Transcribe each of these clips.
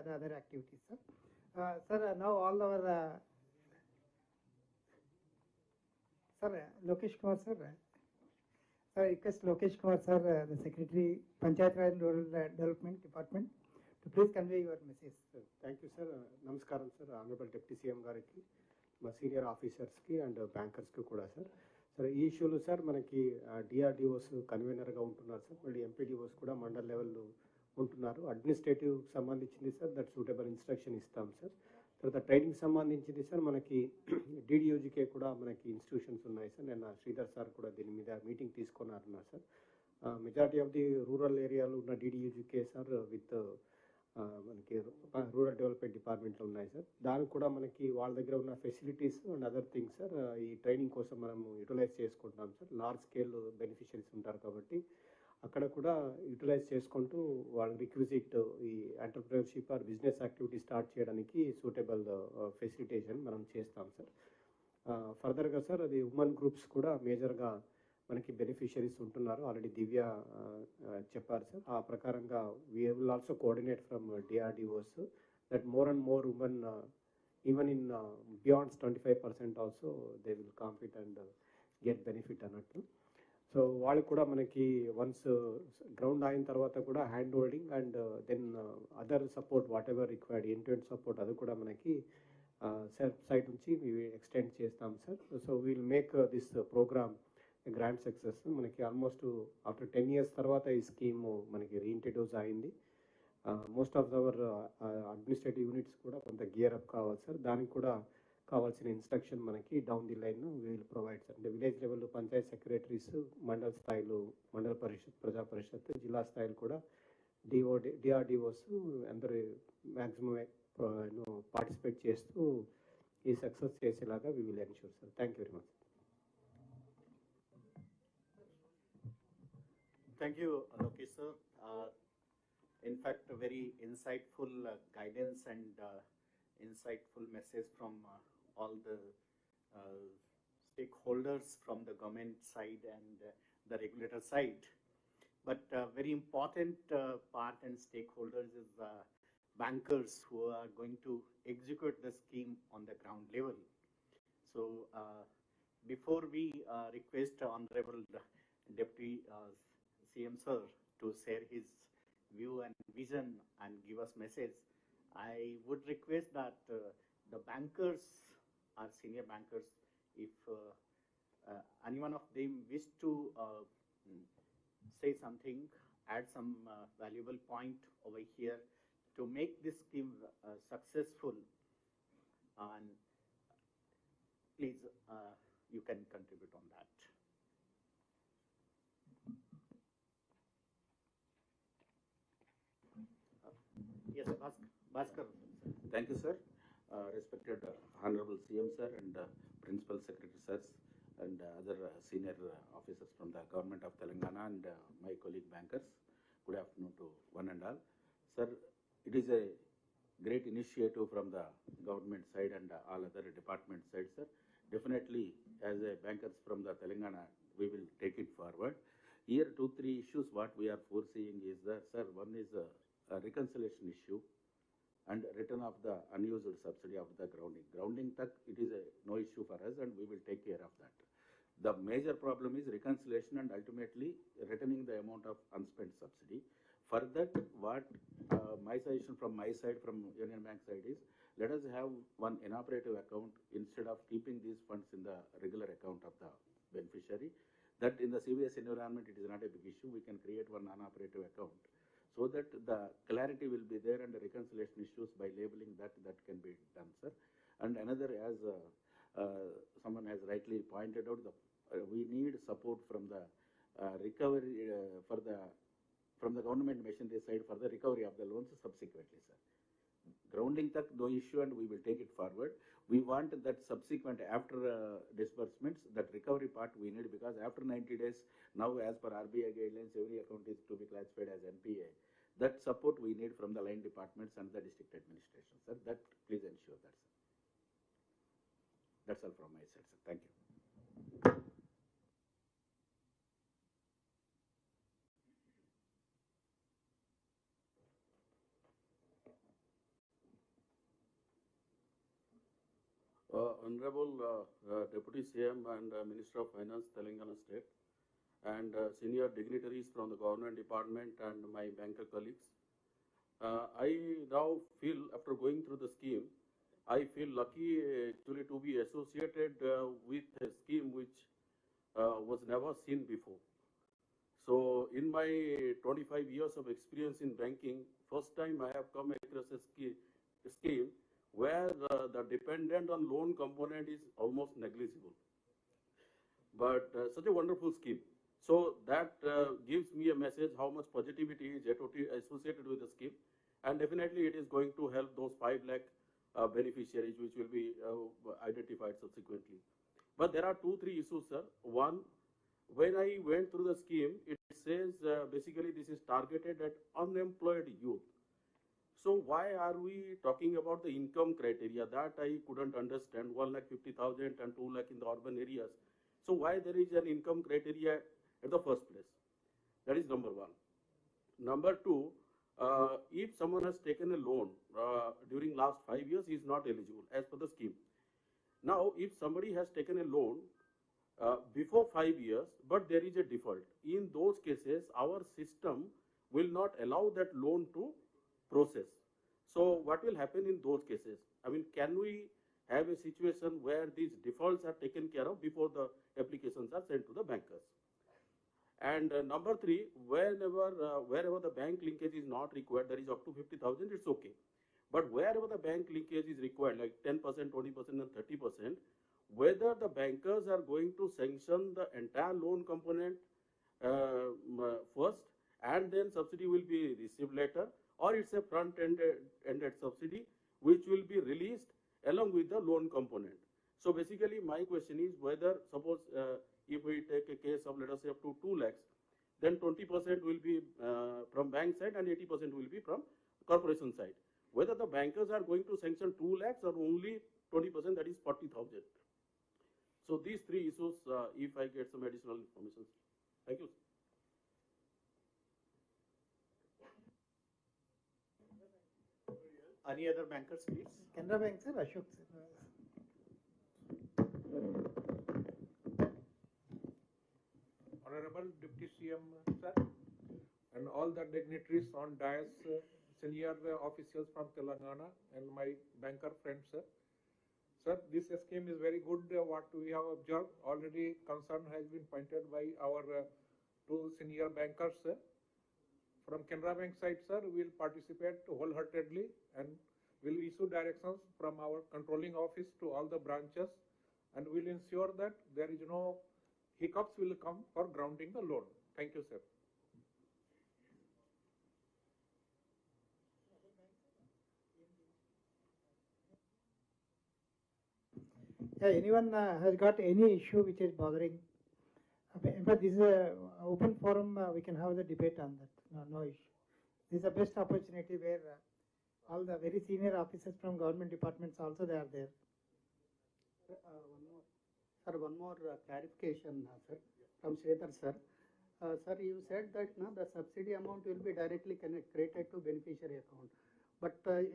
the other activities, sir. Sir, now all our sir, Lokesh Kumar, sir. Sir, request Lokesh Kumar, sir, the Secretary, Panchayat Raj and Rural Development Department, to please convey your message. Thank you, sir. Namaskaram, sir. Honorable Deputy CM Gariki, my senior officers ki and bankers ki kuda, sir. Sir, ee issue sir, manaki DRDOs convener ga untunnaru, sir. Malli MPDOs kuda mandal level lo untunnaru. Administrative sambandhinchindi, sir, that suitable instruction istam, sir. తర్వాత training సంబంధించింది sir మనకి డిడియూజీకే కూడా మనకి institutions ఉన్నాయి sir. నేను Sridhar sir కూడా దీని మీద మీటింగ్ తీసుకున్నారన్నారు sir. Majority of the rural ఏరియాలో ఉన్న డిడియూజీకే సార్ విత్ మనకి రూరల్ డెవలప్మెంట్ డిపార్ట్మెంట్లో ఉన్నాయి సార్. దానికి కూడా మనకి వాళ్ళ దగ్గర ఉన్న facilities and other things sir ఈ ట్రైనింగ్ కోసం మనము యూటిలైజ్ చేసుకుంటున్నాం సార్. లార్జ్ స్కేల్ బెనిఫిషరీస్ ఉంటారు కాబట్టి అక్కడ కూడా యూటిలైజ్ చేసుకుంటూ వాళ్ళ రిక్విజిట్ ఈ entrepreneurship or business activity start చేయడానికి సూటబుల్ ఫెసిలిటేషన్ మనం చేస్తాం సార్. ఫర్దర్గా సార్ అది ఉమెన్ గ్రూప్స్ కూడా మేజర్గా మనకి బెనిఫిషరీస్ ఉంటున్నారు. ఆల్రెడీ దివ్య చెప్పారు సార్. ఆ ప్రకారంగా we will also coordinate from DRDOs that more and more women even in beyonds 25% also they will compete and get benefit అన్నట్టు. సో వాళ్ళకి కూడా మనకి వన్స్ గ్రౌండ్ అయిన తర్వాత కూడా hand holding and then other support whatever required end support అది కూడా మనకి సెల్ఫ్ సైడ్ నుంచి ఎక్స్టెండ్ చేస్తాం sir. So we'll make this programme grand success. మనకి ఆల్మోస్ట్ ఆఫ్టర్ 10 years తర్వాత ఈ స్కీమ్ మనకి రీఇంట్రడ్యూస్ అయింది. Most of our administrative units కూడా కొంత గేర్ అప్ కావాలి సార్. దానికి కూడా కావాల్సిన ఇన్స్ట్రక్షన్ మనకి down the line we'll provide sir. అంటే విలేజ్ లెవెల్లో పంచాయత్ సెక్రటరీస్, మండల స్థాయిలో మండల పరిషత్, ప్రజా పరిషత్, జిల్లా స్థాయిలో కూడా డిఆర్డిఓస్ అందరూ మ్యాక్సిమం పార్టిసిపేట్ చేస్తూ ఈ సక్సెస్ చేసేలాగా we will ensure sir. Thank you very much. Thank you, Lokesh sir. In fact, a very insightful guidance and insightful message from all the stakeholders from the government side and the regulator side. But very important part and stakeholders is bankers who are going to execute the scheme on the ground level. So before we request Honorable Deputy CM sir to share his view and vision and give us message, I would request that the bankers, our senior bankers, if any one of them wish to say something, add some valuable point over here to make this scheme successful, and please you can contribute on that. Yes, Bhaskar. Thank you, sir. Respected Honorable CM sir and Principal Secretary sirs and other senior officers from the Government of Telangana and my colleague bankers. Good afternoon to one and all. Sir, it is a great initiative from the government side and all other department side, sir. Definitely, as a bankers from the Telangana, we will take it forward. Here, 2-3 issues what we are foreseeing is that, sir, one is a reconciliation issue and return of the unused subsidy of the grounding. Grounding tuck, it is a no issue for us and we will take care of that. The major problem is reconciliation and ultimately returning the amount of unspent subsidy. For that, what my suggestion from my side, from Union Bank side is, let us have one inoperative account instead of keeping these funds in the regular account of the beneficiary. That in the CBS environment, it is not a big issue. We can create one non-operative account, so that the clarity will be there and the reconciliation issues by labeling that can be done, sir. And another, as someone has rightly pointed out, we need support from the recovery from the government machinery side for the recovery of the loans subsequently, sir. Grounding tak no issue and we will take it forward. We want that subsequent after disbursements, that recovery part we need, because after 90 days, now as per RBI guidelines, every account is to be classified as NPA. That support we need from the line departments and the district administration, sir. That please ensure that, sir. That's all from my side, sir. Thank you. Honorable Deputy CM and Minister of Finance, Telangana State, and senior dignitaries from the government department and my banker colleagues. I now feel, after going through the scheme, I feel lucky actually to be associated with a scheme which was never seen before. So in my 25 years of experience in banking, first time I have come across a scheme where the dependent on loan component is almost negligible. But such a wonderful scheme. So that gives me a message how much positivity is associated with the scheme. And definitely it is going to help those 5 lakh beneficiaries which will be identified subsequently. But there are 2-3 issues, sir. One, when I went through the scheme, it says basically this is targeted at unemployed youth. So why are we talking about the income criteria? That I couldn't understand. 1,50,000 and 2 lakh in the urban areas. So why there is an income criteria at the first place? That is number one. Number two, if someone has taken a loan during last 5 years, he is not eligible as per the scheme. Now, if somebody has taken a loan before 5 years, but there is a default, in those cases, our system will not allow that loan to process. So what will happen in those cases? I mean, can we have a situation where these defaults are taken care of before the applications are sent to the bankers? And number three, wherever the bank linkage is not required, that is up to 50,000, it's okay. But wherever the bank linkage is required, like 10%, 20%, and 30%, whether the bankers are going to sanction the entire loan component first, and then subsidy will be received later, or it's a front-ended subsidy which will be released along with the loan component. So basically, my question is whether, suppose if we take a case of, let us say, up to 2 lakhs, then 20% will be from bank side and 80% will be from corporation side. Whether the bankers are going to sanction 2 lakhs or only 20%, that is 40,000. So these 3 issues, if I get some additional information. Thank you. Any other bankers, please? Canara Bank, sir, Ashok, sir. Honorable Deputy CM, sir, and all the dignitaries on dais, senior officials from Telangana, and my banker friends, sir. Sir, this scheme is very good. What we have observed, already concern has been pointed by our 2 senior bankers, sir. From Canara Bank side, sir, we will participate wholeheartedly and will issue directions from our controlling office to all the branches, and will ensure that there is no hiccups will come for grounding the loan. Thank you, sir. Yeah, anyone has got any issue which is bothering? But this is an open forum, we can have the debate on that, no issue. This is the best opportunity where all the very senior officers from government departments also they are there. One more clarification, sir, from Sridhar, sir. Sir, you said that the subsidy amount will be directly credited to beneficiary account. But I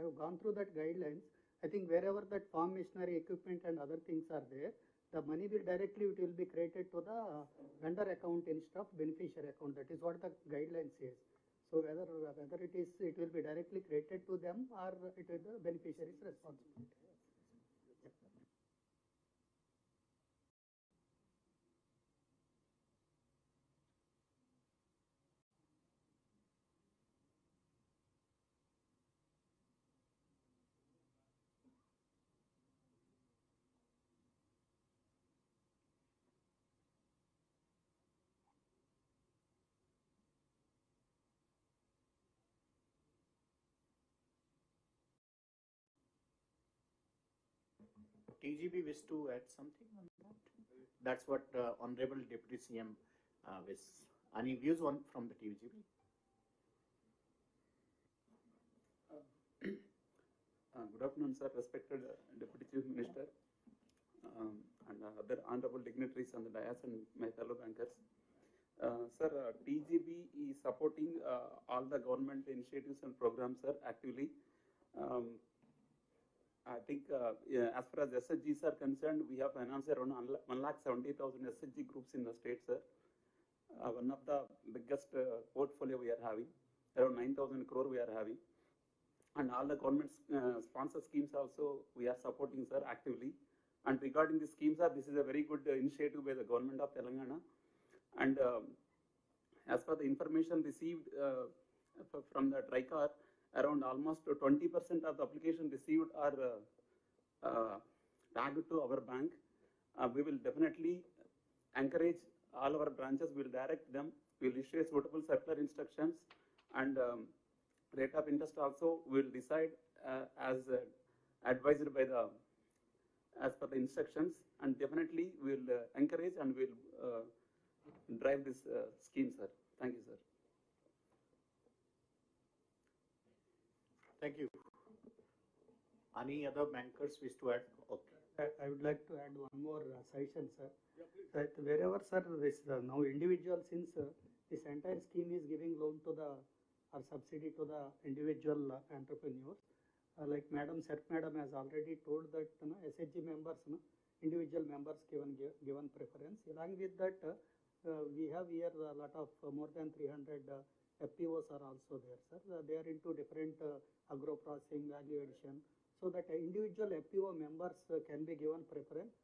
have gone through that guidelines. I think wherever that farm machinery equipment and other things are there, the money will be credited to the vendor account instead of beneficiary account. That is what the guideline says. So whether it will be directly credited to them or it is the beneficiary's responsibility. TGB wish to add something on that? That's what Honorable Deputy CM wish. Any views on from the TGB? Good afternoon, sir, respected Deputy Chief Minister, and other honorable dignitaries on the dais and my fellow bankers. Sir, TGB is supporting all the government initiatives and programs, sir, actively. think yeah, as far as SHGs are concerned, we have financed around 1,70,000 SHG groups in the state, sir. One of the biggest portfolio we are having, around 9,000 crore we are having. And all the government sponsor schemes also we are supporting, sir, actively. And regarding the schemes, sir, this is a very good initiative by the government of Telangana. And as per the information received from the TRICAR, around almost 20% of the application received are tagged to our bank. We will definitely encourage all our branches, we will direct them, we will issue suitable circular instructions, and rate of interest also we will decide as advised by the, as per the instructions, and definitely we will encourage and we will drive this scheme, sir. Thank you, sir. Thank you. Any other bankers wish to add? Okay. I would like to add one more suggestion, sir. That wherever, sir, this now individual, since this entire scheme is giving loan to the or subsidy to the individual entrepreneurs, like Seth Madam has already told that SHG members, individual members given preference. Along with that, we have here a lot of more than 300 FPOs are also there, sir. They are into different agro processing, value addition, so that individual FPO members can be given preference,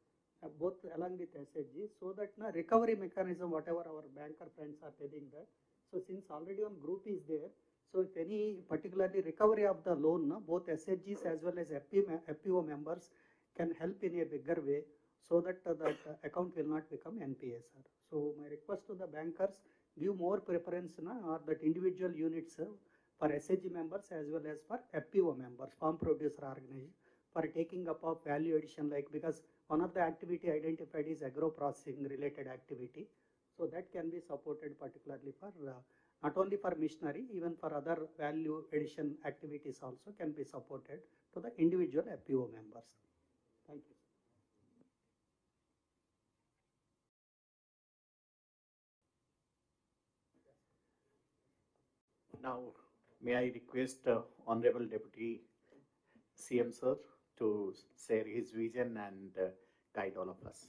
both along with SHG, so that recovery mechanism, whatever our banker friends are telling that. So since already one group is there, so if any particularly recovery of the loan, both SHGs as well as FPO members can help in a bigger way, so that that account will not become NPA, sir. So my request to the bankers, give more preference or that individual units for SHG members as well as for FPO members, farm producer organization, for taking up of value addition, like because one of the activity identified is agro processing related activity. So that can be supported particularly for not only for missionary, even for other value addition activities also can be supported to the individual FPO members. Thank you. Now, may I request Honorable Deputy CM Sir to share his vision and guide all of us.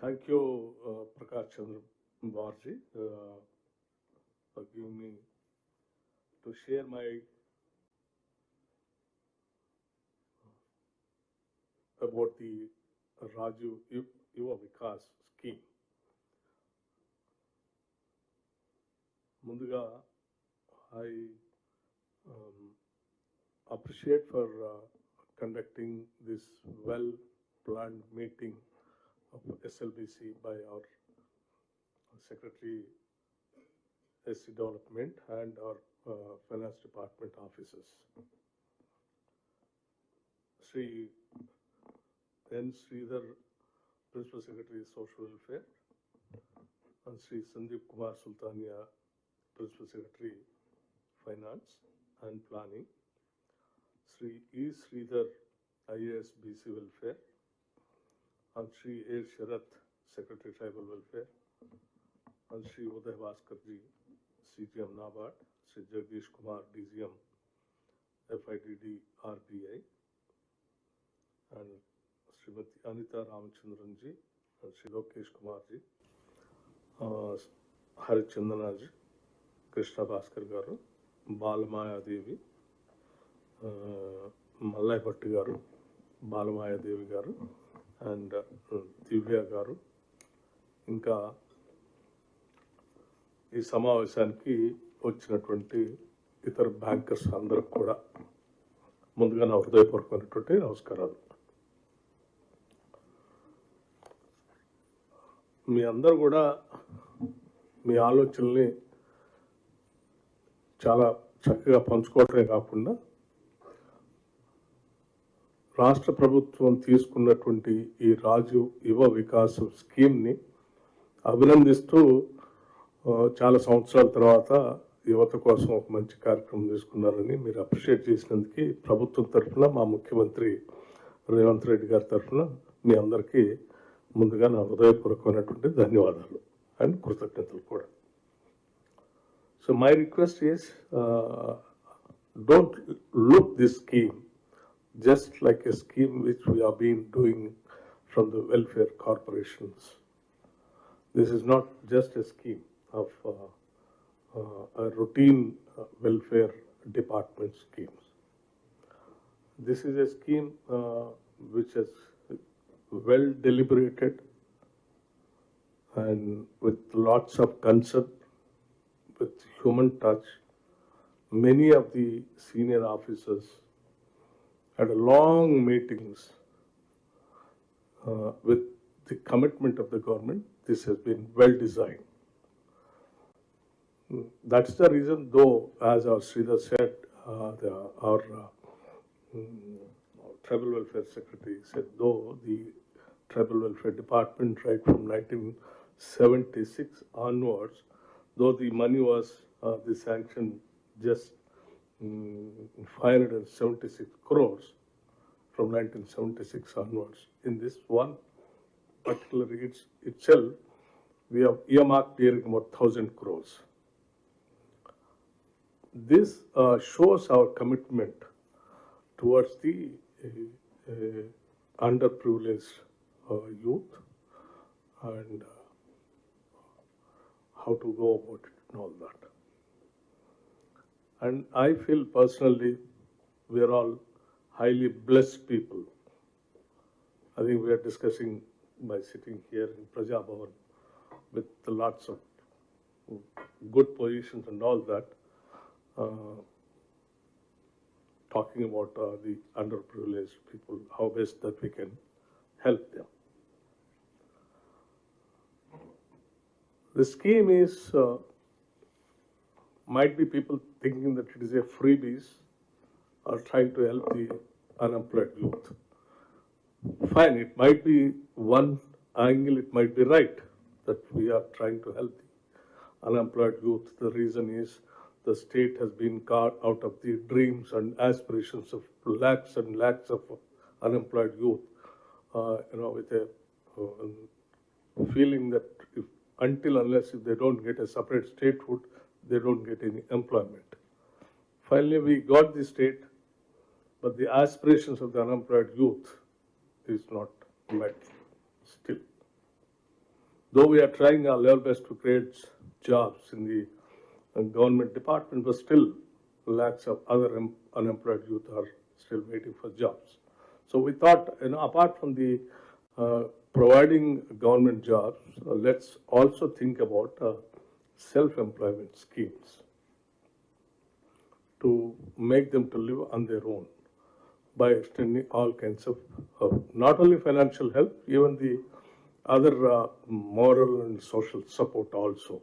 Thank you, Prakash Chandra Barji, for giving me to share my about the Raju Yuva Vikas scheme. Munduga, I appreciate for conducting this well-planned meeting of SLBC by our Secretary SC Development and our Finance Department officers. Sri N. Sridhar, Principal Secretary Social Welfare, and Sri Sandeep Kumar Sultania, Principal Secretary Finance and Planning, Sri E. Sridhar, IAS BC Welfare, and Sri A. Sharath, Secretary Tribal Welfare, and Sri Uday Bhaskarji, CGM NABARD, Sri Jagdish Kumar, DGM FIDD RBI, and Srimati Anita Ramachandranji, and Sri Lokesh Kumarji, Harichandanaji, Krishna Bhaskar Garu, Balamaya Devi, Mallai Bhatti Garu, Balamaya Devi Garu, and Divya Garu. ఇంకా ఈ సమావేశానికి వచ్చినటువంటి ఇతర bankers అందరికి కూడా ముందుగా నా హృదయపూర్వకమైనటువంటి నమస్కారాలు. మీ అందరూ కూడా మీ ఆలోచనల్ని చాలా చక్కగా పంచుకోవటమే కాకుండా రాష్ట్ర ప్రభుత్వం తీసుకున్నటువంటి ఈ రాజు యువ వికాస్ స్కీమ్ని అభినందిస్తూ చాలా సంవత్సరాల తర్వాత యువత కోసం ఒక మంచి కార్యక్రమం తీసుకున్నారని మీరు అప్రిషియేట్ చేసినందుకు ప్రభుత్వం తరఫున మా ముఖ్యమంత్రి రేవంత్ రెడ్డి గారి తరఫున మీ అందరికీ ముందుగా నా హృదయపూర్వకమైనటువంటి ధన్యవాదాలు అండ్ కృతజ్ఞతలు కూడా. So my request is, don't look this scheme just like a scheme which we have been doing from the welfare corporations. This is not just a scheme of a routine welfare department schemes. This is a scheme which is well deliberated and with lots of concern, with human touch. Many of the senior officers had long meetings with the commitment of the government. This has been well designed. That's the reason, though, as our Sridhar said, our Tribal Welfare Secretary said, though the Tribal Welfare Department, right from 1976 onwards, though the money was the sanction just 576 crores from 1976 onwards. In this one particular itself, we have earmarked nearing about 1,000 crores. This shows our commitment towards the underprivileged youth and how to go about it and all that. And I feel personally we are all highly blessed people. I think we are discussing by sitting here in PrajaBhavan with lots of good positions and all that, talking about the underprivileged people, how best that we can help them. The scheme is, might be people thinking that it is a freebies or trying to help the unemployed youth. Fine, it might be one angle, it might be right that we are trying to help the unemployed youth. The reason is the state has been cut out of the dreams and aspirations of lakhs and lakhs of unemployed youth, with a feeling that unless if they don't get a separate statehood, they don't get any employment. Finally, we got the state, but the aspirations of the unemployed youth is not met still. Though we are trying our level best to create jobs in the government department, but still lakhs of other unemployed youth are still waiting for jobs. So we thought, apart from the providing government jobs, let's also think about self-employment schemes to make them to live on their own by extending all kinds of not only financial help, even the other moral and social support also.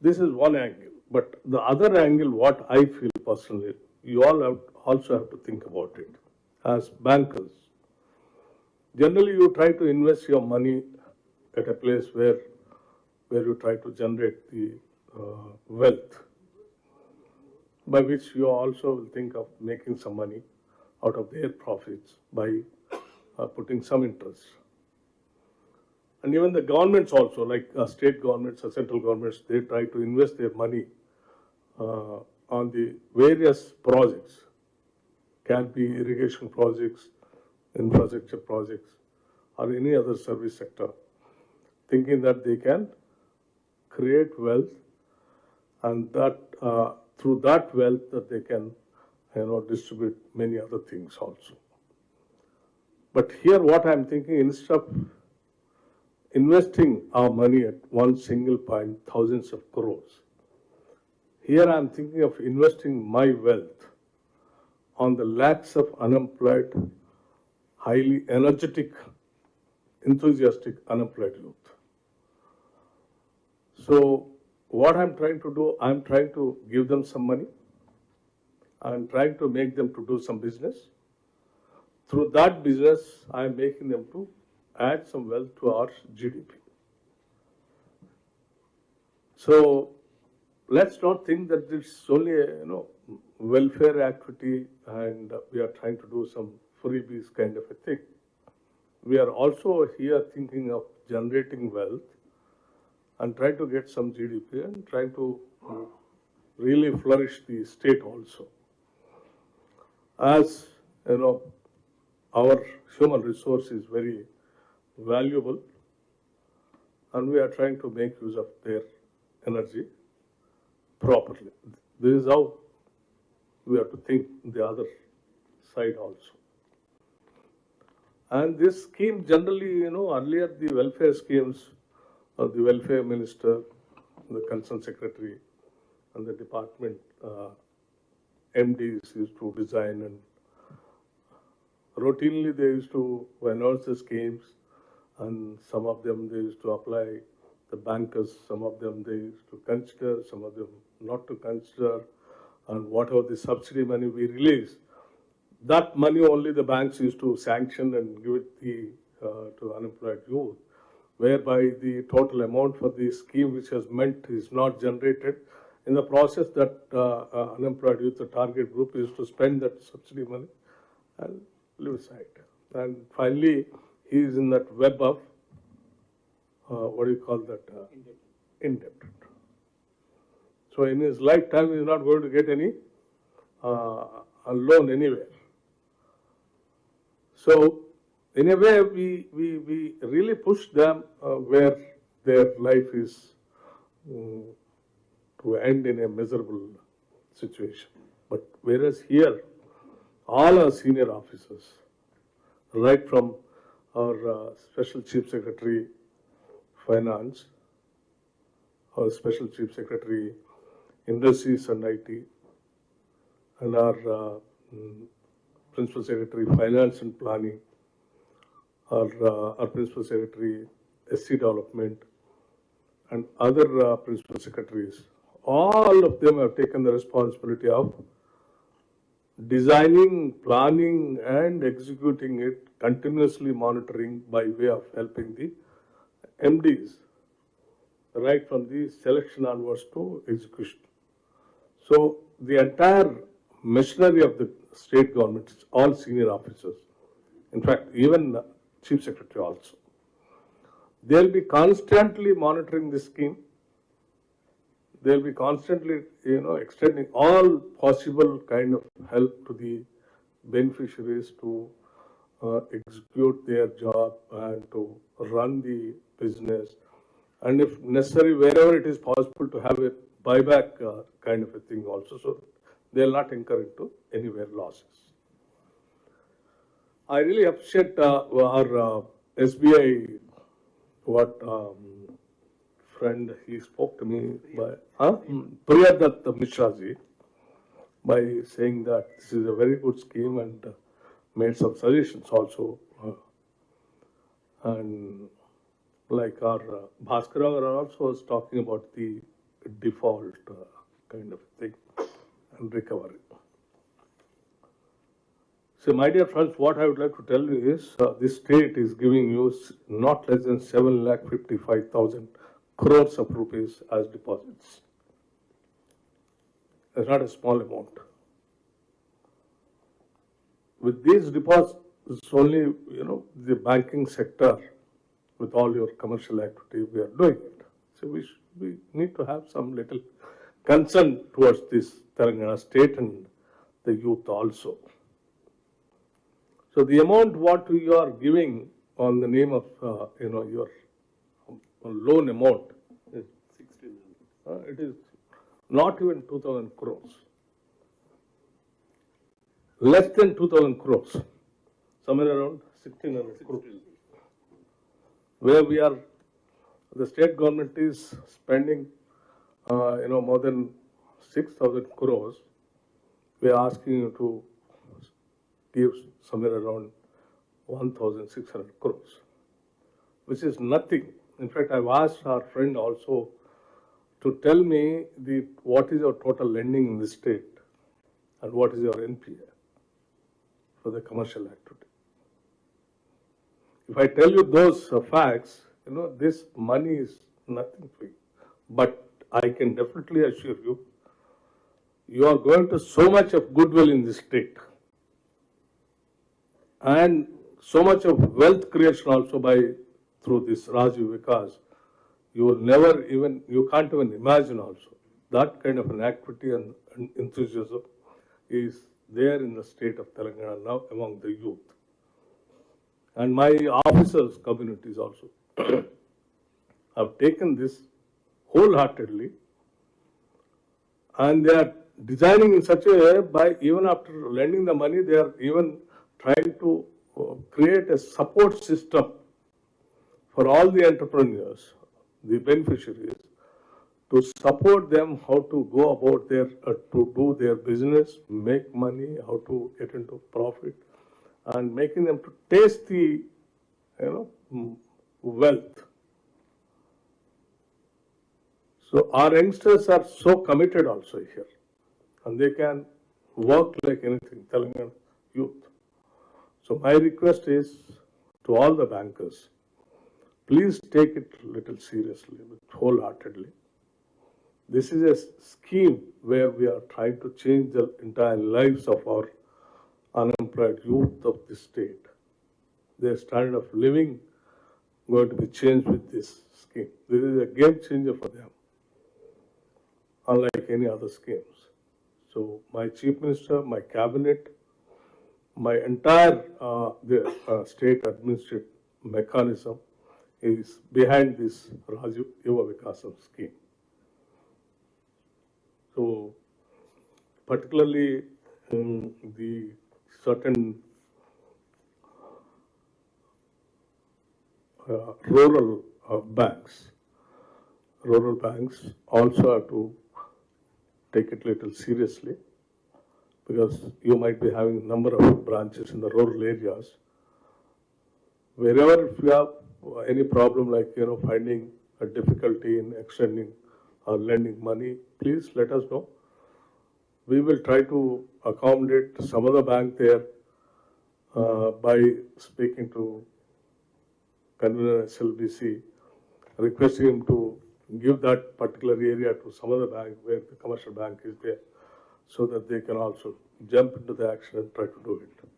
This is one angle, but the other angle, what I feel personally, you all also have to think about it. As bankers, generally you try to invest your money at a place where you try to generate the wealth, by which you also will think of making some money out of their profits by putting some interest. And even the governments also, like state governments or central governments, they try to invest their money on the various projects. Can be irrigation projects, infrastructure projects, or any other service sector, thinking that they can create wealth, and that through that wealth that they can, distribute many other things also. But here, what I'm thinking, instead of investing our money at one single point, thousands of crores, here I'm thinking of investing my wealth on the lakhs of unemployed, highly energetic, enthusiastic unemployed youth. So what I'm trying to do, I'm trying to give them some money. I'm trying to make them to do some business. Through that business, I'm making them to add some wealth to our GDP. So let's not think that it's only a welfare activity and we are trying to do some freebies kind of a thing. We are also here thinking of generating wealth and try to get some GDP and try to really flourish the state also. As you know, our human resource is very valuable, and we are trying to make use of their energy properly. This is how we have to think the other side also. And this scheme generally, you know, earlier the welfare schemes, the welfare minister, the concerned secretary, and the department MDs used to design, and routinely they used to announce the schemes, and some of them they used to apply. The bankers, some of them they used to consider, some of them not to consider, and whatever the subsidy money we release, that money only the banks used to sanction and give it to unemployed youth, whereby the total amount for the scheme which has meant is not generated. In the process, that unemployed youth, the target group, is to spend that subsidy money and live aside. And finally, he is in that web of, what do you call that? Indebted. So in his lifetime, he is not going to get any a loan anywhere. So in a way, we really push them where their life is to end in a miserable situation. But whereas here, all our senior officers, right from our Special Chief Secretary Finance, our Special Chief Secretary Industries and IT, and our Principal Secretary Finance and Planning, our Principal Secretary SC Development, and other Principal Secretaries, all of them have taken the responsibility of designing, planning, and executing it, continuously monitoring by way of helping the MDs, right from the selection onwards to execution. So the entire machinery of the state government is all senior officers. In fact, even Chief Secretary also. They'll be constantly monitoring this scheme. They'll be constantly, extending all possible kind of help to the beneficiaries to execute their job and to run the business. And if necessary, wherever it is possible, to have a buyback kind of a thing also, so they'll not incur into anywhere losses. I really appreciate our SBI, what friend, he spoke to me by Priyadatta Mishraji, by saying that this is a very good scheme, and made some suggestions also. And like our Bhaskara also was talking about the default kind of thing and recovery. So, my dear friends, what I would like to tell you is this state is giving you not less than 7,55,000 crores of rupees as deposits. It's not a small amount. With these deposits, only, the banking sector, with all your commercial activity, we are doing it. So we need to have some little concern towards this Telangana state and the youth also. So the amount what you are giving on the name of, your loan amount is 1,600. It is not even 2,000 crores. Less than 2,000 crores. Somewhere around 1,600 crores. Where we are, the state government is spending, more than 6,000 crores. We are asking you to give somewhere around 1,600 crores, which is nothing. In fact, I've asked our friend also to tell me what is your total lending in the state and what is your NPA for the commercial activity. If I tell you those facts, this money is nothing for you. But I can definitely assure you, you are going to so much of goodwill in this state, and so much of wealth creation also through this Rajiv Vikas. you will never even, you can't even imagine also. That kind of an activity and enthusiasm is there in the state of Telangana now among the youth. And my officers' communities also have taken this wholeheartedly, and they are designing in such a way by even after lending the money, they are even trying to create a support system for all the entrepreneurs, the beneficiaries, to support them how to go about their, to do their business, make money, how to get into profit, and making them to taste the, wealth. So our youngsters are so committed also here, and they can work like anything, Telangana youth. So my request is to all the bankers, please take it a little seriously, wholeheartedly. This is a scheme where we are trying to change the entire lives of our unemployed youth of the state. Their standard of living going to be changed with this scheme. This is a game changer for them, unlike any other schemes. So my Chief Minister, my Cabinet, my entire state administrative mechanism is behind this Raju Yuva Vikasam scheme. So particularly the certain rural banks also have to take it a little seriously, because you might be having a number of branches in the rural areas. Wherever if you have any problem like, finding a difficulty in extending or lending money, please let us know. We will try to accommodate some other bank there by speaking to convener SLBC, requesting him to give that particular area to some other bank where the commercial bank is there, so that they can also jump into the action and try to do it.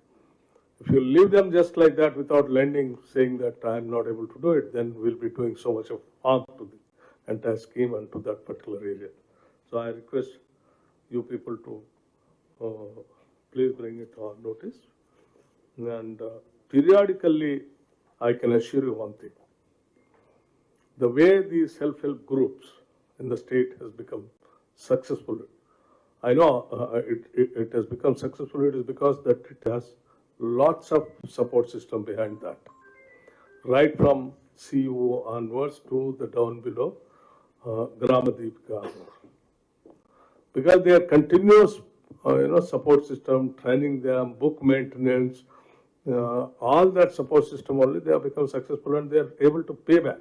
If you leave them just like that without lending, saying that I am not able to do it, then we'll be doing so much of harm to the entire scheme and to that particular area. So I request you people to please bring it to our notice. And periodically, I can assure you one thing. The way the self-help groups in the state has become successful, I know it has become successful. It is because that it has lots of support system behind that, right from CEO onwards to the down below Gramadipika, because they are continuous, support system, training them, book maintenance, all that support system only they have become successful, and they are able to pay back.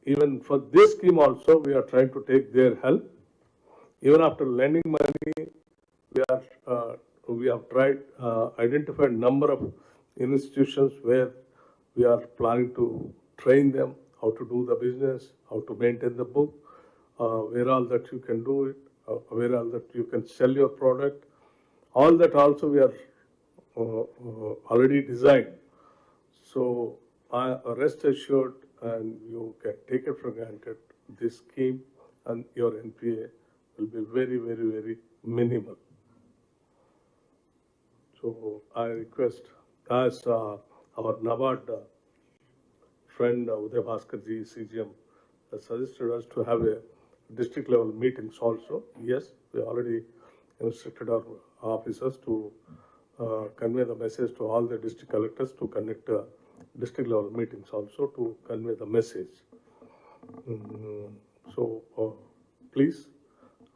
Even for this scheme also, we are trying to take their help. Even after lending money, we have tried identified a number of institutions where we are planning to train them how to do the business, how to maintain the book, where all that you can do it, where all that you can sell your product. All that also we are already designed. So rest assured, and you can take it for granted, this scheme and your NPA will be very, very, very minimal. So I request, as our NABARD friend Uday Bhaskarji, CGM, has suggested us to have a district level meetings also. Yes, we already instructed our officers to convey the message to all the district collectors to conduct district level meetings also to convey the message. So please,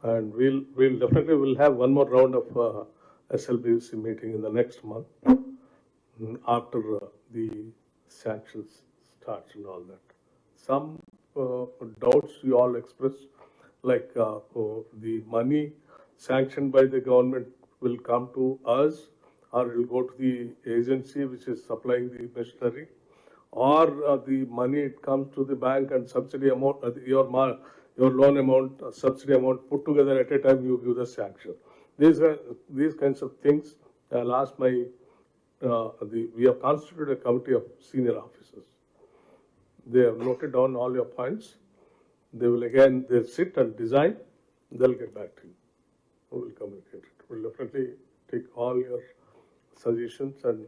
and we'll definitely have one more round of SLBC meeting in the next month after the sanctions starts and all that. Some doubts you all expressed, like the money sanctioned by the government will come to us, or it will go to the agency which is supplying the machinery, or the money it comes to the bank and subsidy amount, your loan amount, subsidy amount put together at a time you give the sanction. These kinds of things, I'll ask my, we have constituted a committee of senior officers. they have noted down all your points. They will again, they'll sit and design, they'll get back to you. We will communicate it. We'll definitely take all your suggestions and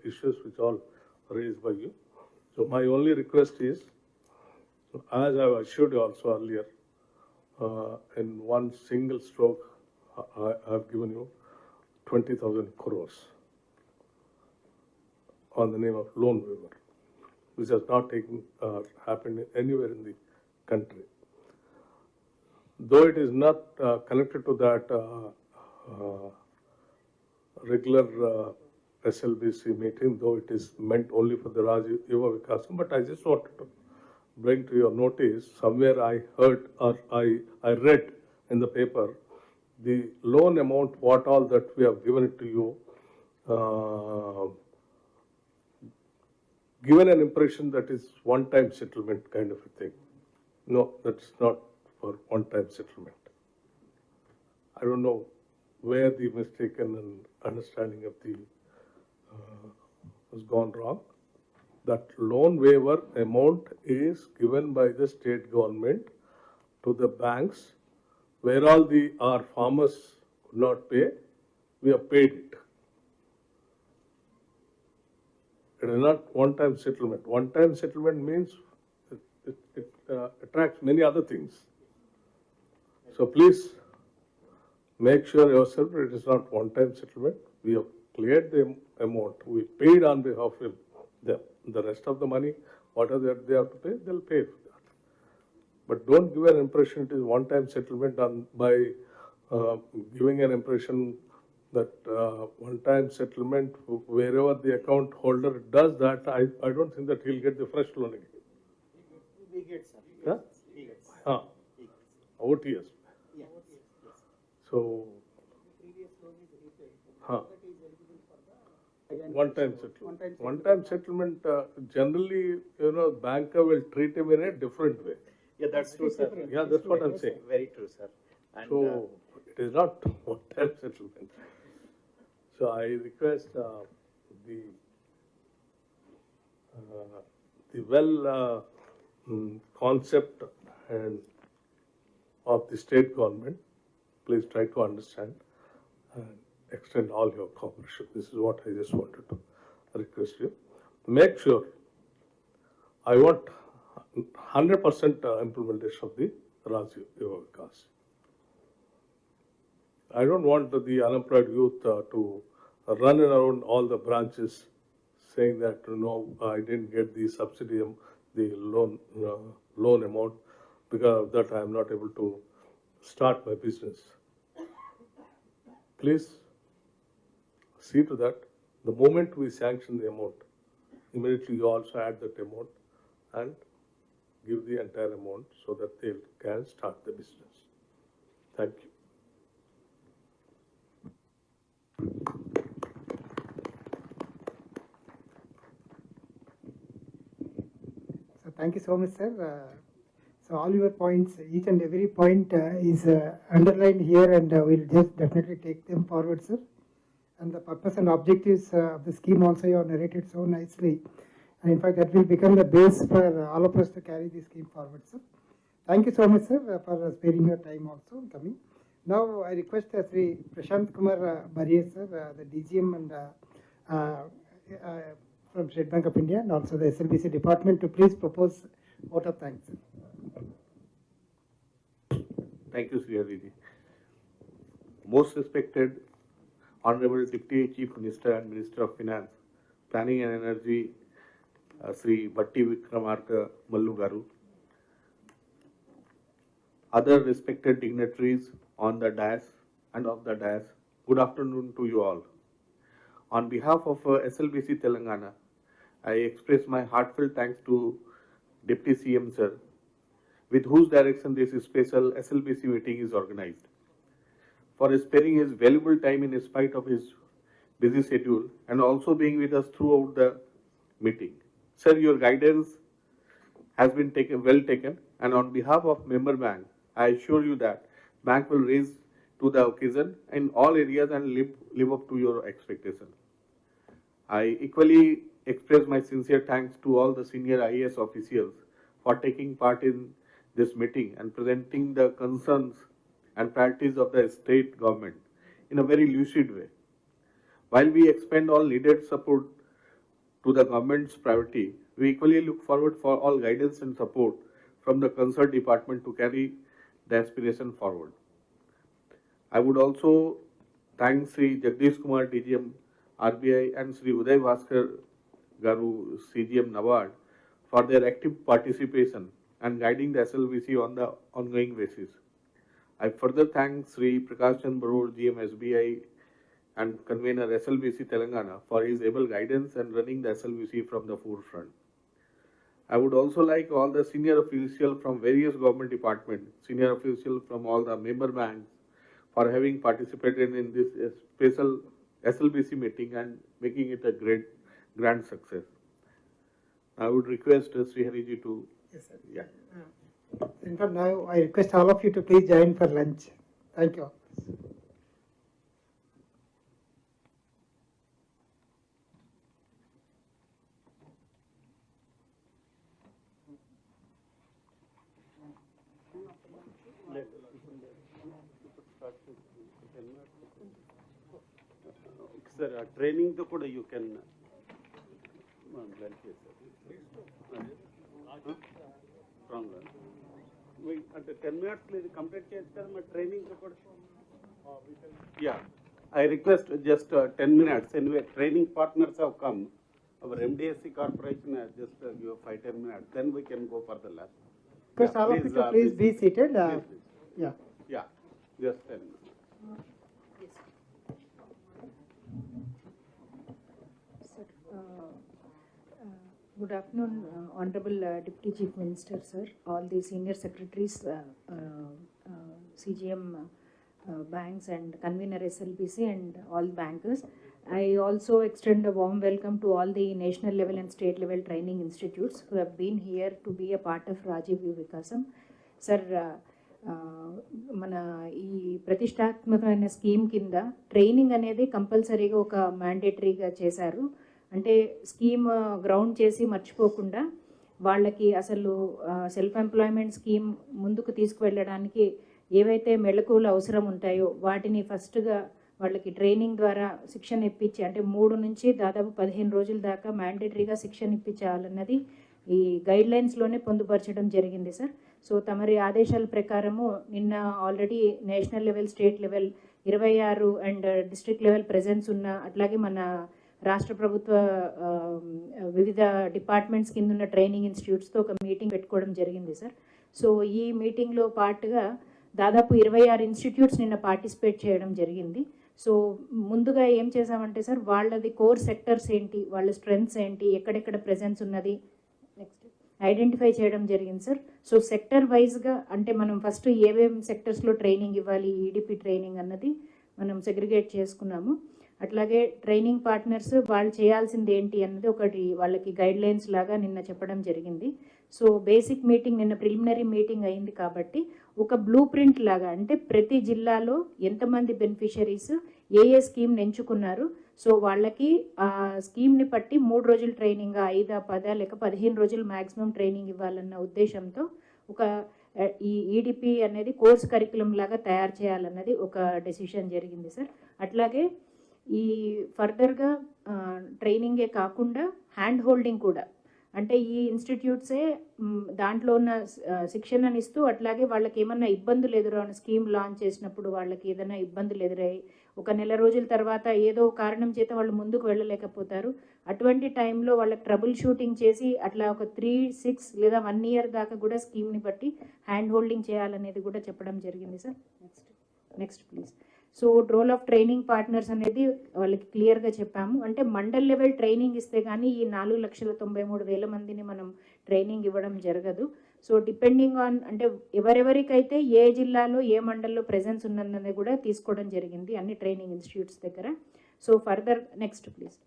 issues which all raised by you. So my only request is, as I assured you also earlier, in one single stroke, I have given you 20,000 crores on the name of loan waiver, which has not happened anywhere in the country. Though it is not connected to that regular SLBC meeting, though it is meant only for the Rajiv Yuva Vikas, but I just wanted to bring to your notice, somewhere I heard or I read in the paper, the loan amount, what all that we have given it to you, given an impression that is one-time settlement kind of a thing. No, that's not for one-time settlement. I don't know where the mistaken understanding of the has gone wrong. That loan waiver amount is given by the state government to the banks, where all our farmers could not pay, we have paid it. It is not one-time settlement. One-time settlement means it attracts many other things. So please make sure yourself that it is not one-time settlement. We have cleared the amount. We paid on behalf of them. The rest of the money, whatever they have to pay, they'll pay for that. But don't give an impression it is one-time settlement done by giving an impression that one-time settlement, wherever the account holder does that, I don't think that he'll get the fresh loan again. We get, sir. Huh? We get. OTS. Yeah. So, one-time settlement. One-time settlement, generally, banker will treat him in a different way. Yeah, that's true, sir. Yeah, that's what I'm saying. Very true, sir. And, So, it is not one-time settlement. So, I request the concept and of the state government, please try to understand and extend all your cooperation. This is what I just wanted to request you. Make sure, I want 100% implementation of the Rajiv Yuva Vikas. I don't want the unemployed youth to run around all the branches saying that, no, I didn't get the subsidy, the loan amount, because of that I am not able to start my business. Please see to that. The moment we sanction the amount, immediately you also add that amount and give the entire amount so that they can start the business. Thank you. So thank you so much, sir. So all your points, each and every point is underlined here, and we'll just definitely take them forward, sir. And the purpose and objectives of the scheme also you have narrated so nicely. And in fact, that will become the base for all of us to carry the scheme forward, sir. Thank you so much, sir, for sparing your time also coming. Now I request Sri Prashant Kumar Barye, sir, the DGM and from State Bank of India, and also the SLBC department, to please propose vote of thanks. Thank you, Sri Aditi. Most respected Honorable Deputy Chief Minister and Minister of Finance, Planning and Energy, Sri Bhatti Vikramarka Mallu Garu, other respected dignitaries on the dais and off the dais, good afternoon to you all. On behalf of SLBC Telangana, I express my heartfelt thanks to Deputy CM Sir, with whose direction this special SLBC meeting is organized, for sparing his valuable time in spite of his busy schedule and also being with us throughout the meeting. Sir, your guidance has been well taken, and on behalf of Member Bank, I assure you that Bank will raise to the occasion in all areas and live up to your expectation. I equally express my sincere thanks to all the senior IAS officials for taking part in this meeting and presenting the concerns and priorities of the state government in a very lucid way. While we expend all needed support to the government's priority, we equally look forward for all guidance and support from the concerned department to carry the aspiration forward. I would also thank Sri Jagdish Kumar DGM RBI and Sri Uday Bhaskar Garu CGM NABARD for their active participation and guiding the SLBC on the ongoing basis. I further thank Sri Prakash Chand Barur GM SBI and convener SLBC Telangana for his able guidance and running the SLBC from the forefront. I would also like all the senior officials from various government departments, senior officials from all the member banks for having participated in this special SLBC meeting and making it a grand success. I would request Sri Hariji to... Yes, sir. Yeah. In fact, now I request all of you to please join for lunch. Thank you. Sir, training to kuda you can strong. We at 10 minutes complete cheyachukada training to kuda. Yeah, I request just 10 minutes. Anyway, training partners have come. Our MDSC corporation has just give 5-10 minutes. Then we can go for the last. Request all of you to please be seated. Yeah. Yeah, just 10 minutes. Good afternoon, Honorable Deputy Chief Minister, sir, all the senior secretaries, CGM banks and convener SLBC and all bankers. I also extend a warm welcome to all the national level and state level training institutes who have been here to be a part of PrajaBhavan Vikasam. Sir, మన ఈ ప్రతిష్టాత్మకమైన scheme కింద training అనేది కంపల్సరీగా ఒక మ్యాండేటరీగా చేశారు. అంటే scheme ground చేసి మర్చిపోకుండా వాళ్ళకి అసలు సెల్ఫ్ ఎంప్లాయ్మెంట్ స్కీమ్ ముందుకు తీసుకువెళ్ళడానికి ఏవైతే మెళకువలు అవసరం ఉంటాయో వాటిని ఫస్ట్గా వాళ్ళకి ట్రైనింగ్ ద్వారా శిక్షణ ఇప్పించి, అంటే 3 నుంచి దాదాపు 15 రోజుల దాకా మ్యాండేటరీగా శిక్షణ ఇప్పించాలన్నది ఈ గైడ్లైన్స్లోనే పొందుపరచడం జరిగింది సార్. సో తమరి ఆదేశాల ప్రకారము నిన్న already national level, state level 26 and district level presence ఉన్న, అట్లాగే మన రాష్ట్ర ప్రభుత్వ వివిధ డిపార్ట్మెంట్స్ కింద ఉన్న ట్రైనింగ్ ఇన్స్టిట్యూట్స్తో ఒక మీటింగ్ పెట్టుకోవడం జరిగింది సార్. సో ఈ మీటింగ్లో పాటుగా దాదాపు 26 ఇన్స్టిట్యూట్స్ నిన్న పార్టిసిపేట్ చేయడం జరిగింది. సో ముందుగా ఏం చేసామంటే సార్, వాళ్ళది కోర్ సెక్టర్స్ ఏంటి, వాళ్ళ స్ట్రెంగ్త్స్ ఏంటి, ఎక్కడెక్కడ ప్రెజెన్స్ ఉన్నది నెక్స్ట్ ఐడెంటిఫై చేయడం జరిగింది సార్. సో సెక్టర్ వైజ్గా అంటే మనం ఫస్ట్ ఏమేమి సెక్టర్స్లో ట్రైనింగ్ ఇవ్వాలి, ఈడిపి ట్రైనింగ్ అన్నది మనం సెగ్రిగేట్ చేసుకున్నాము. అట్లాగే ట్రైనింగ్ పార్ట్నర్స్ వాళ్ళు చేయాల్సింది ఏంటి అన్నది ఒకటి వాళ్ళకి గైడ్లైన్స్ లాగా నిన్న చెప్పడం జరిగింది. సో బేసిక్ మీటింగ్ నిన్న ప్రిలిమినరీ మీటింగ్ అయింది కాబట్టి ఒక బ్లూ ప్రింట్ లాగా, అంటే ప్రతి జిల్లాలో ఎంతమంది బెనిఫిషరీస్ ఏ స్కీమ్ని ఎంచుకున్నారు, సో వాళ్ళకి ఆ స్కీమ్ని బట్టి 3 రోజులు ట్రైనింగ్, 5, 10 లేక 15 రోజులు మ్యాక్సిమం ట్రైనింగ్ ఇవ్వాలన్న ఉద్దేశంతో ఒక ఈ ఈడిపి అనేది కోర్స్ కరికులం లాగా తయారు చేయాలన్నది ఒక డెసిషన్ జరిగింది సార్. అట్లాగే ఈ ఫర్దర్గా ట్రైనింగే కాకుండా హ్యాండ్ హోల్డింగ్ కూడా, అంటే ఈ ఇన్స్టిట్యూట్సే దాంట్లో ఉన్న శిక్షణను ఇస్తూ, అట్లాగే వాళ్ళకి ఏమన్నా ఇబ్బందులు ఎదురైన స్కీమ్ లాంచ్ చేసినప్పుడు వాళ్ళకి ఏదైనా ఇబ్బందులు ఎదురై 1 నెల రోజుల తర్వాత ఏదో కారణం చేత వాళ్ళు ముందుకు వెళ్ళలేకపోతారు. అటువంటి టైంలో వాళ్ళకి ట్రబుల్ షూటింగ్ చేసి అట్లా ఒక 3, 6 లేదా 1 ఇయర్ దాకా కూడా స్కీమ్ని బట్టి హ్యాండ్ హోల్డింగ్ చేయాలనేది కూడా చెప్పడం జరిగింది sir. Next please. So role of training partners అనేది వాళ్ళకి క్లియర్గా చెప్పాము. అంటే మండల్ లెవెల్ ట్రైనింగ్ ఇస్తే కానీ ఈ 4,93,000 మందిని మనం ట్రైనింగ్ ఇవ్వడం జరగదు. సో డిపెండింగ్ ఆన్ అంటే ఎవరెవరికైతే ఏ జిల్లాలో ఏ మండల్లో ప్రెజెన్స్ ఉన్నది కూడా తీసుకోవడం జరిగింది అన్ని ట్రైనింగ్ ఇన్స్టిట్యూట్స్ దగ్గర. So further next please.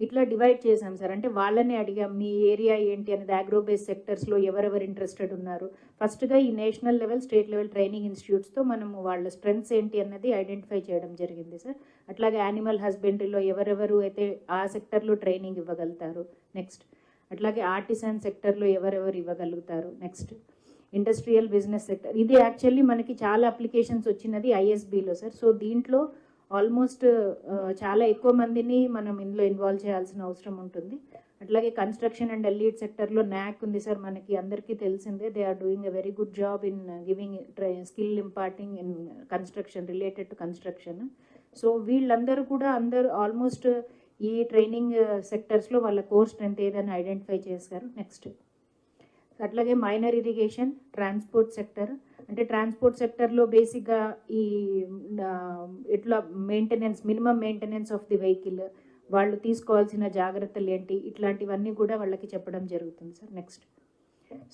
ఇట్లా డివైడ్ చేసాం సార్. అంటే వాళ్ళని అడిగాం మీ ఏరియా ఏంటి అనేది, అగ్రోబేస్ సెక్టర్స్లో ఎవరెవరు ఇంట్రెస్టెడ్ ఉన్నారు. ఫస్ట్గా ఈ national level, state level training ఇన్స్టిట్యూట్స్తో మనము వాళ్ళ స్ట్రెంగ్స్ ఏంటి అన్నది ఐడెంటిఫై చేయడం జరిగింది సార్. అట్లాగే యానిమల్ హస్బెండరీలో ఎవరెవరు అయితే ఆ సెక్టర్లో ట్రైనింగ్ ఇవ్వగలుగుతారు. నెక్స్ట్ అట్లాగే ఆర్టిసన్ సెక్టర్లో ఎవరెవరు ఇవ్వగలుగుతారు. నెక్స్ట్ ఇండస్ట్రియల్ బిజినెస్ సెక్టర్, ఇది యాక్చువల్లీ మనకి చాలా అప్లికేషన్స్ వచ్చినది ఐఎస్బిలో సార్. సో దీంట్లో ఆల్మోస్ట్ చాలా ఎక్కువ మందిని మనం ఇందులో ఇన్వాల్వ్ చేయాల్సిన అవసరం ఉంటుంది. అట్లాగే కన్స్ట్రక్షన్ అండ్ ఎల్ఈడ్ సెక్టర్లో న్యాక్ ఉంది సార్, మనకి అందరికీ తెలిసిందే. They are doing a very good job in giving skill imparting in construction, related to construction. So వీళ్ళందరూ కూడా ఆల్మోస్ట్ ఈ ట్రైనింగ్ సెక్టర్స్లో వాళ్ళ కోర్ స్ట్రెంత్ ఏదని ఐడెంటిఫై చేశారు. నెక్స్ట్ అట్లాగే మైనర్ ఇరిగేషన్, ట్రాన్స్పోర్ట్ సెక్టర్, అంటే ట్రాన్స్పోర్ట్ సెక్టర్లో బేసిక్గా ఈ ఇట్లా maintenance, minimum maintenance of the vehicle, వాళ్ళు తీసుకోవాల్సిన జాగ్రత్తలు ఏంటి, ఇట్లాంటివన్నీ కూడా వాళ్ళకి చెప్పడం జరుగుతుంది sir. Next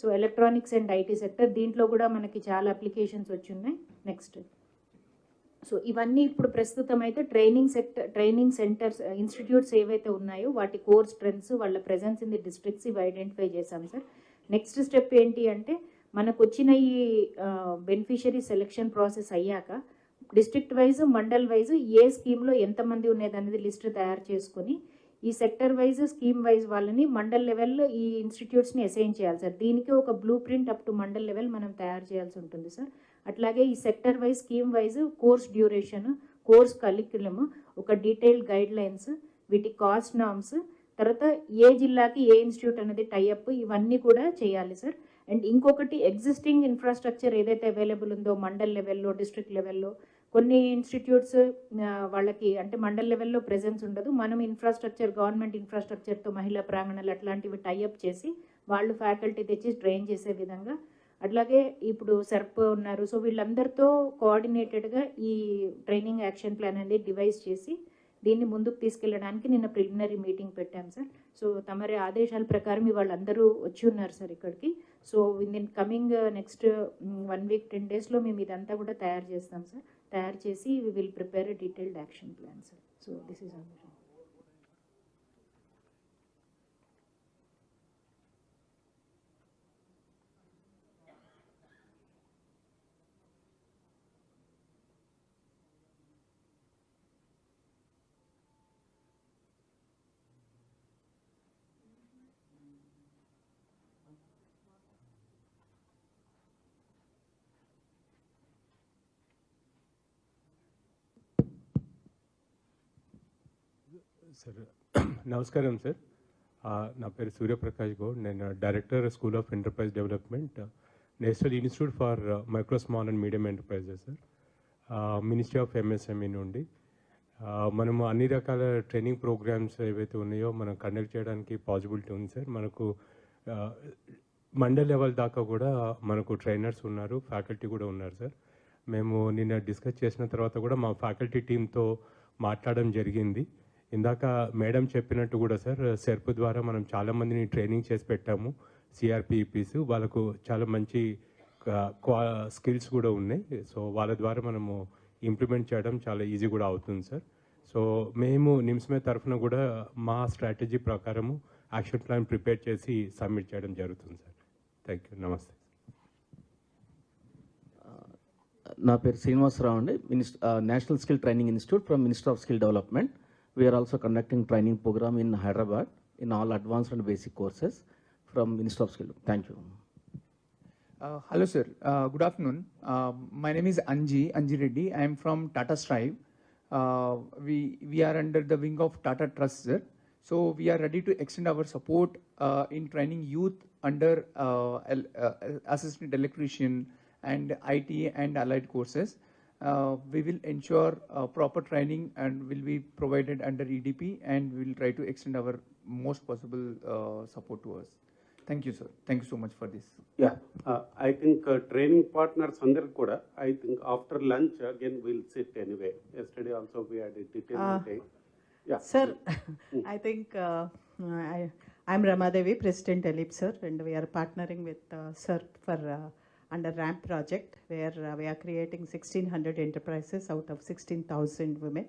so electronics and IT sector, దీంట్లో కూడా మనకి చాలా అప్లికేషన్స్ వచ్చి ఉన్నాయి. నెక్స్ట్ సో ఇవన్నీ ఇప్పుడు ప్రస్తుతం అయితే ట్రైనింగ్ సెంటర్స్, ఇన్స్టిట్యూట్స్ ఏవైతే ఉన్నాయో వాటి కోర్ స్ట్రెంగ్స్, వాళ్ళ ప్రెజెన్స్ ఇన్ ది డిస్ట్రిక్ట్స్ ఇవి ఐడెంటిఫై చేశాం సార్. నెక్స్ట్ స్టెప్ ఏంటి అంటే మనకు వచ్చిన ఈ బెనిఫిషరీ సెలెక్షన్ ప్రాసెస్ అయ్యాక డిస్ట్రిక్ట్ వైజ్, మండల్ వైజ్ ఏ స్కీమ్లో ఎంతమంది ఉన్నది అనేది లిస్ట్ తయారు చేసుకొని ఈ సెక్టర్ వైజ్, స్కీమ్ వైజ్ వాళ్ళని మండల్ లెవెల్లో ఈ ఇన్స్టిట్యూట్స్ని అసైన్ చేయాలి సార్. దీనికి ఒక blue print up to mandal level మనం తయారు చేయాల్సి ఉంటుంది సార్. అట్లాగే ఈ sector wise, scheme wise course duration, course curriculum, ఒక డీటెయిల్డ్ గైడ్ లైన్స్, వీటి కాస్ట్ నామ్స్, తర్వాత ఏ జిల్లాకి ఏ ఇన్స్టిట్యూట్ అనేది టైఅప్, ఇవన్నీ కూడా చేయాలి సార్. అండ్ ఇంకొకటి ఎగ్జిస్టింగ్ ఇన్ఫ్రాస్ట్రక్చర్ ఏదైతే అవైలబుల్ ఉందో మండల్ లెవెల్లో, డిస్ట్రిక్ట్ లెవెల్లో, కొన్ని ఇన్స్టిట్యూట్స్ వాళ్ళకి అంటే మండల్ లెవెల్లో ప్రెజెన్స్ ఉండదు. మనం ఇన్ఫ్రాస్ట్రక్చర్, గవర్నమెంట్ ఇన్ఫ్రాస్ట్రక్చర్తో మహిళా ప్రాంగణాలు అట్లాంటివి టైఅప్ చేసి వాళ్ళు ఫ్యాకల్టీ తెచ్చి ట్రైన్ చేసే విధంగా, అట్లాగే ఇప్పుడు సెర్ప్ ఉన్నారు. సో వీళ్ళందరితో కోఆర్డినేటెడ్గా ఈ ట్రైనింగ్ యాక్షన్ ప్లాన్ అనేది డివైజ్ చేసి దీన్ని ముందుకు తీసుకెళ్ళడానికి నిన్న ప్రిలిమినరీ మీటింగ్ పెట్టాం సార్. సో తమరి ఆదేశాల ప్రకారం వాళ్ళందరూ వచ్చి ఉన్నారు సార్ ఇక్కడికి. So in coming next 1 week 10 daysలో మేము ఇదంతా కూడా తయారు చేస్తాం సార్. తయారు చేసి we will prepare a detailed action plan sir. So this is our. Sir నమస్కారం సార్. నా పేరు సూర్యప్రకాష్ గౌడ్. నేను director school of enterprise development, national institute for micro small and medium enterprises sir, ministry of MSME నుండి. మనము అన్ని రకాల training programmes ఏవైతే ఉన్నాయో మనం కండక్ట్ చేయడానికి పాసిబిలిటీ ఉంది సార్. మనకు మండల్ లెవెల్ దాకా కూడా మనకు ట్రైనర్స్ ఉన్నారు, ఫ్యాకల్టీ కూడా ఉన్నారు సార్. మేము నిన్న డిస్కస్ చేసిన తర్వాత కూడా మా ఫ్యాకల్టీ టీంతో మాట్లాడడం జరిగింది. ఇందాక మేడం చెప్పినట్టు కూడా సార్, సెర్ప్ ద్వారా మనం చాలామందిని ట్రైనింగ్ చేసి పెట్టాము, సిఆర్పిఈపీస్. వాళ్ళకు చాలా మంచి స్కిల్స్ కూడా ఉన్నాయి. సో వాళ్ళ ద్వారా మనము ఇంప్లిమెంట్ చేయడం చాలా ఈజీ కూడా అవుతుంది సార్. సో మేము నిమ్స్మే తరఫున కూడా మా స్ట్రాటజీ ప్రకారము యాక్షన్ ప్లాన్ ప్రిపేర్ చేసి సబ్మిట్ చేయడం జరుగుతుంది సార్. Thank you. నమస్తే. నా పేరు శ్రీనివాసరావు అండి, national skill training institute from minister of skill development. We are also conducting training program in Hyderabad in all advanced and basic courses from Ministry of Skill. Thank you. Hello sir, good afternoon. My name is Anji Reddy. I am from Tata Strive. We are under the wing of Tata Trust sir. So we are ready to extend our support in training youth under assistant electrician and IT and allied courses. We will ensure proper training and will be provided under EDP, and we will try to extend our most possible support to us. Thank you, sir. Thank you so much for this. Yeah, I think training partners under Koda, I think after lunch again we'll sit anyway. Yesterday also we had a detailed meeting. Yeah. Sir, I think I'm Ramadevi, President Elip sir, and we are partnering with sir for under RAMP project, where we are creating 1,600 enterprises out of 16,000 women.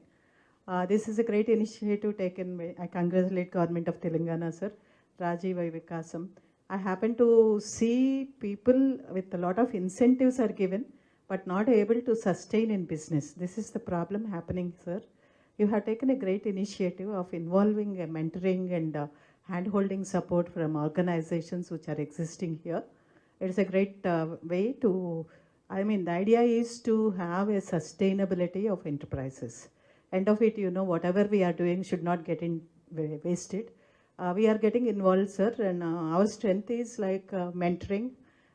This is a great initiative taken by, I congratulate Government of Telangana, sir, Jyothirao Vikasam. I happen to see people with a lot of incentives are given, but not able to sustain in business. This is the problem happening, sir. You have taken a great initiative of involving mentoring and hand-holding support from organizations which are existing here. It is a great way to, I mean, the idea is to have a sustainability of enterprises. End of it, you know, whatever we are doing should not get wasted. We are getting involved, sir, and our strength is like mentoring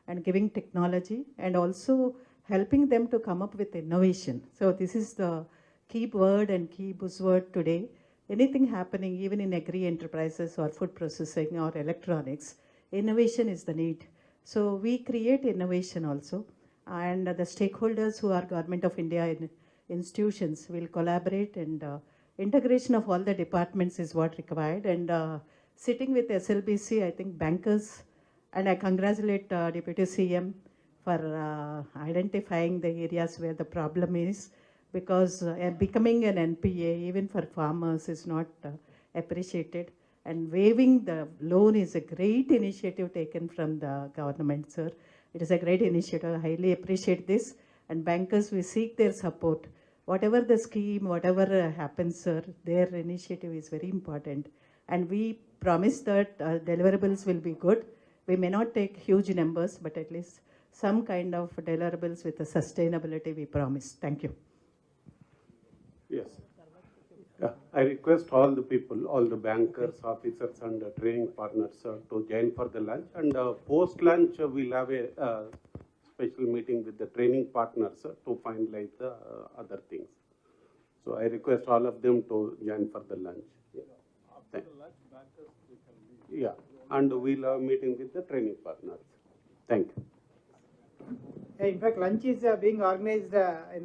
and giving technology and also helping them to come up with innovation. So this is the key word and key buzzword today. Anything happening, even in agri enterprises or food processing or electronics, innovation is the need. So we create innovation also, and the stakeholders who are Government of India institutions will collaborate, and integration of all the departments is what required. And sitting with SLBC, I think bankers, and I congratulate Deputy CM for identifying the areas where the problem is, because becoming an NPA, even for farmers, is not appreciated. And waiving the loan is a great initiative taken from the government, sir. It is a great initiative. I highly appreciate this. And bankers, we seek their support. Whatever the scheme, whatever happens, sir, their initiative is very important. And we promise that deliverables will be good. We may not take huge numbers, but at least some kind of deliverables with the sustainability we promise. Thank you. Yes. I request all the people, all the bankers, officers and training partners to join for the lunch. And post-lunch, we'll have a special meeting with the training partners to finalize the other things. So I request all of them to join for the lunch. Yeah, and we'll have a meeting with the training partners. Thank you. In fact, lunch is being organized in